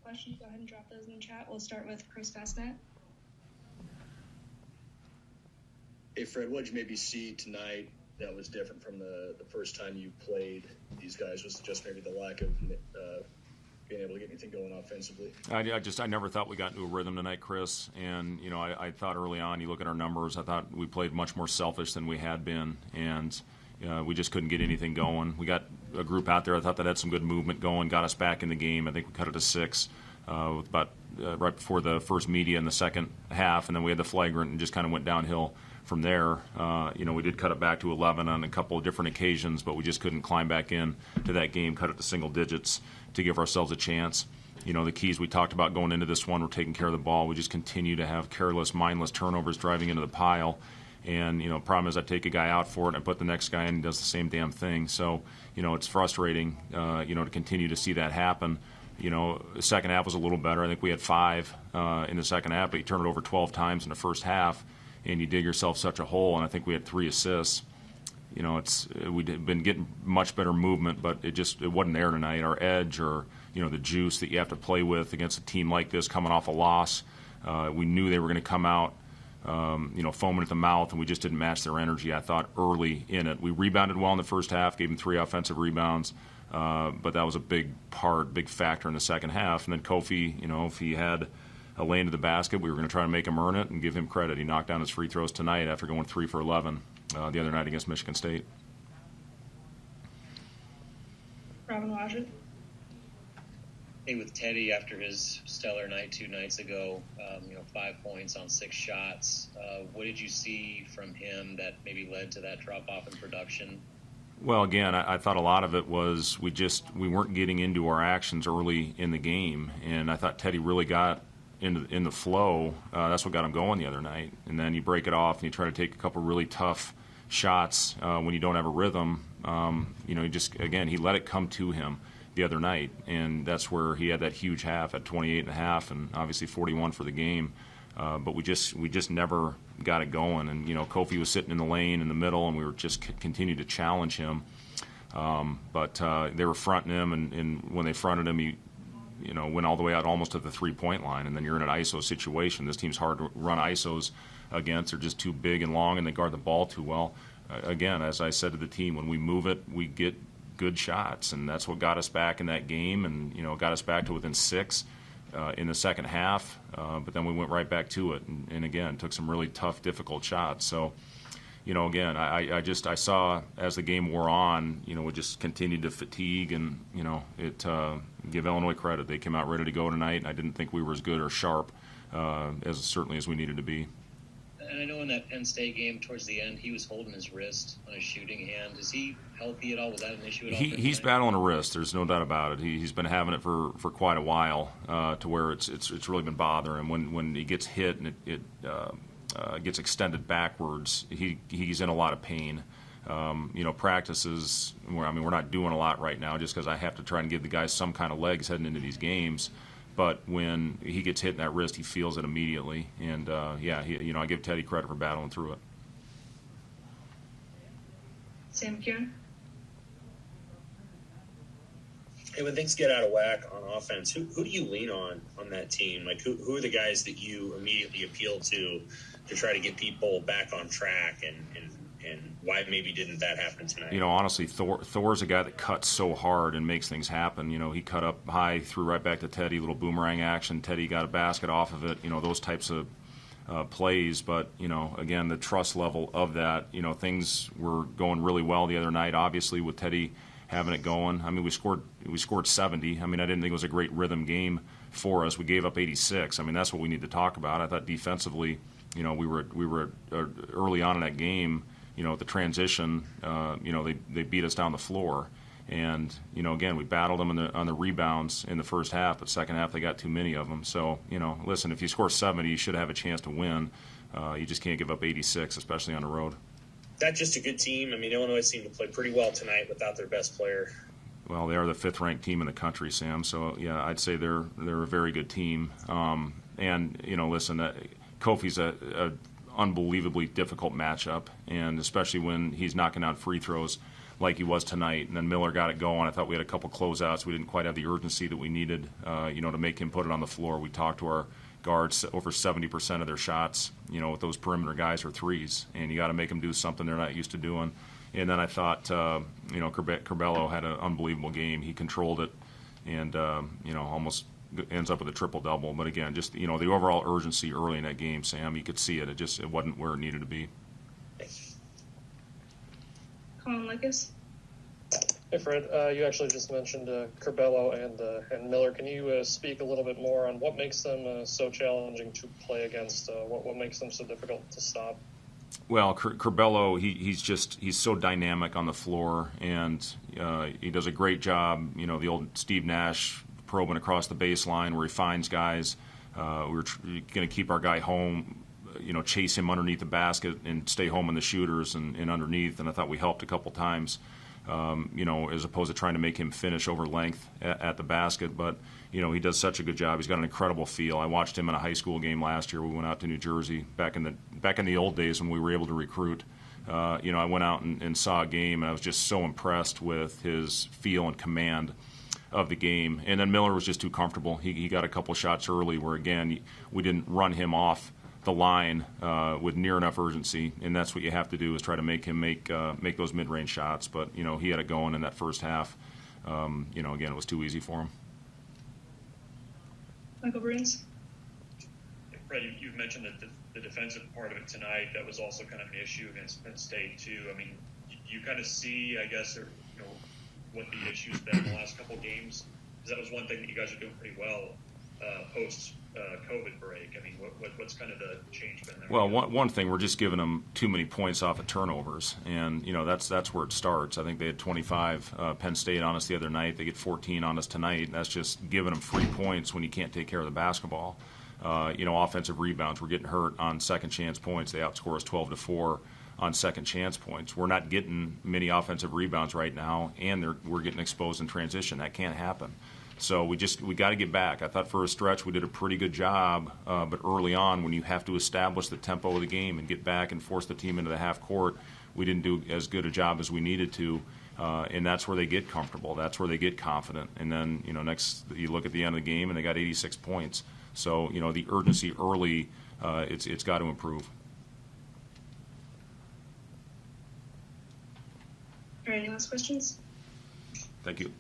questions, go ahead and drop those in the chat. We'll start with Chris Fastnet. Hey, Fred, what did you maybe see tonight that was different from the first time you played these guys? Was it just maybe the lack of being able to get anything going offensively? I never thought we got into a rhythm tonight, Chris. And, I thought early on, you look at our numbers, I thought we played much more selfish than we had been. And we just couldn't get anything going. We got a group out there, I thought, that had some good movement going, got us back in the game. I think we cut it to 6 with about right before the first media in the second half. And then we had the flagrant and just kind of went downhill from there. We did cut it back to 11 on a couple of different occasions, but we just couldn't climb back in to that game, cut it to single digits to give ourselves a chance. The keys we talked about going into this one were taking care of the ball. We just continue to have careless, mindless turnovers driving into the pile. And, problem is I take a guy out for it and I put the next guy in and he does the same damn thing. So, it's frustrating, to continue to see that happen. The second half was a little better. I think we had 5 in the second half, but you turn it over 12 times in the first half and you dig yourself such a hole, and I think we had 3 assists. We'd been getting much better movement, but it wasn't there tonight. Our edge or, the juice that you have to play with against a team like this coming off a loss. We knew they were going to come out foaming at the mouth, and we just didn't match their energy, I thought, early in it. We rebounded well in the first half, gave them 3 offensive rebounds, but that was a big factor in the second half. And then Kofi, if he had a lane to the basket, we were going to try to make him earn it and give him credit. He knocked down his free throws tonight after going 3 for 11 the other night against Michigan State. Robin Washington. Hey, with Teddy after his stellar night 2 nights ago, 5 points on 6 shots, what did you see from him that maybe led to that drop-off in production? Well, again, I thought a lot of it was we weren't getting into our actions early in the game, and I thought Teddy really got in the flow. That's what got him going the other night. And then you break it off and you try to take a couple really tough shots when you don't have a rhythm. He let it come to him the other night, and that's where he had that huge half at 28.5 and obviously 41 for the game. But we just never got it going. And Kofi was sitting in the lane in the middle, and we were just continued to challenge him. But they were fronting him, and when they fronted him, he went all the way out almost to the 3-point line, and then you're in an ISO situation. This team's hard to run ISOs against. They're just too big and long, and they guard the ball too well. Again, as I said to the team, when we move it, we get good shots, and that's what got us back in that game, and got us back to within 6 in the second half. But then we went right back to it, and again took some really tough, difficult shots. So, again, I saw as the game wore on, we just continued to fatigue, and give Illinois credit. They came out ready to go tonight, and I didn't think we were as good or sharp certainly as we needed to be. And I know in that Penn State game towards the end, he was holding his wrist on his shooting hand. Is he healthy at all? Was that an issue at all? He's battling a wrist. There's no doubt about it. He's been having it for quite a while to where it's really been bothering him. When he gets hit and it gets extended backwards, he's in a lot of pain. Practices, we're not doing a lot right now just because I have to try and give the guys some kind of legs heading into these games. But when he gets hit in that wrist, he feels it immediately. And, I give Teddy credit for battling through it. Sam Kieran. Hey, when things get out of whack on offense, who do you lean on that team? Like, who are the guys that you immediately appeal to try to get people back on track, and why maybe didn't that happen tonight? Honestly, Thor's a guy that cuts so hard and makes things happen. He cut up high, threw right back to Teddy, little boomerang action. Teddy got a basket off of it, those types of plays. But, again, the trust level of that, things were going really well the other night, obviously, with Teddy having it going. We scored 70. I didn't think it was a great rhythm game for us. We gave up 86. That's what we need to talk about. I thought defensively, we were early on in that game, the transition, they beat us down the floor. And, again, we battled them on the rebounds in the first half, but second half they got too many of them. So, listen, if you score 70, you should have a chance to win. You just can't give up 86, especially on the road. That's just a good team. Illinois seemed to play pretty well tonight without their best player. Well, they are the 5th-ranked team in the country, Sam. So, yeah, I'd say they're a very good team. And, listen, Kofi's a unbelievably difficult matchup, and especially when he's knocking out free throws like he was tonight. And then Miller got it going. I thought we had a couple closeouts. We didn't quite have the urgency that we needed, to make him put it on the floor. We talked to our guards. Over 70% of their shots, with those perimeter guys are threes, and you got to make them do something they're not used to doing. And then I thought, Curbelo had an unbelievable game. He controlled it, and almost ends up with a triple-double. But again, just the overall urgency early in that game, Sam, you could see it. It wasn't where it needed to be. Colin Lucas. Hey, Fred. You actually just mentioned Curbelo and Miller. Can you speak a little bit more on what makes them so challenging to play against? What makes them so difficult to stop? Well, Curbelo, he's so dynamic on the floor, and he does a great job. The old Steve Nash probing across the baseline where he finds guys. We were going to keep our guy home, chase him underneath the basket and stay home on the shooters and underneath. And I thought we helped a couple times, as opposed to trying to make him finish over length at the basket. But, he does such a good job. He's got an incredible feel. I watched him in a high school game last year. We went out to New Jersey back in the old days when we were able to recruit. I went out and saw a game, and I was just so impressed with his feel and command of the game. And then Miller was just too comfortable. He got a couple shots early where, again, we didn't run him off the line with near enough urgency, and that's what you have to do is try to make him make those mid-range shots. But he had it going in that first half. Again, it was too easy for him. Michael Bruins. Fred, you've mentioned that the defensive part of it tonight, that was also kind of an issue against Penn State too. I mean, you kind of see, I guess, what the issues been in the last couple of games, because that was one thing that you guys are doing pretty well post COVID break. I mean, what's kind of the change been there? Well, one thing, we're just giving them too many points off of turnovers, and that's where it starts. I think they had 25 Penn State on us the other night. They get 14 on us tonight. That's just giving them free points when you can't take care of the basketball. Offensive rebounds, we're getting hurt on second chance points. They outscore us 12-4 on second chance points. We're not getting many offensive rebounds right now, and we're getting exposed in transition. That can't happen. So we got to get back. I thought for a stretch we did a pretty good job, but early on, when you have to establish the tempo of the game and get back and force the team into the half court, we didn't do as good a job as we needed to, and that's where they get comfortable. That's where they get confident. And then next you look at the end of the game and they got 86 points. So the urgency early, it's got to improve. All right, any last questions? Thank you.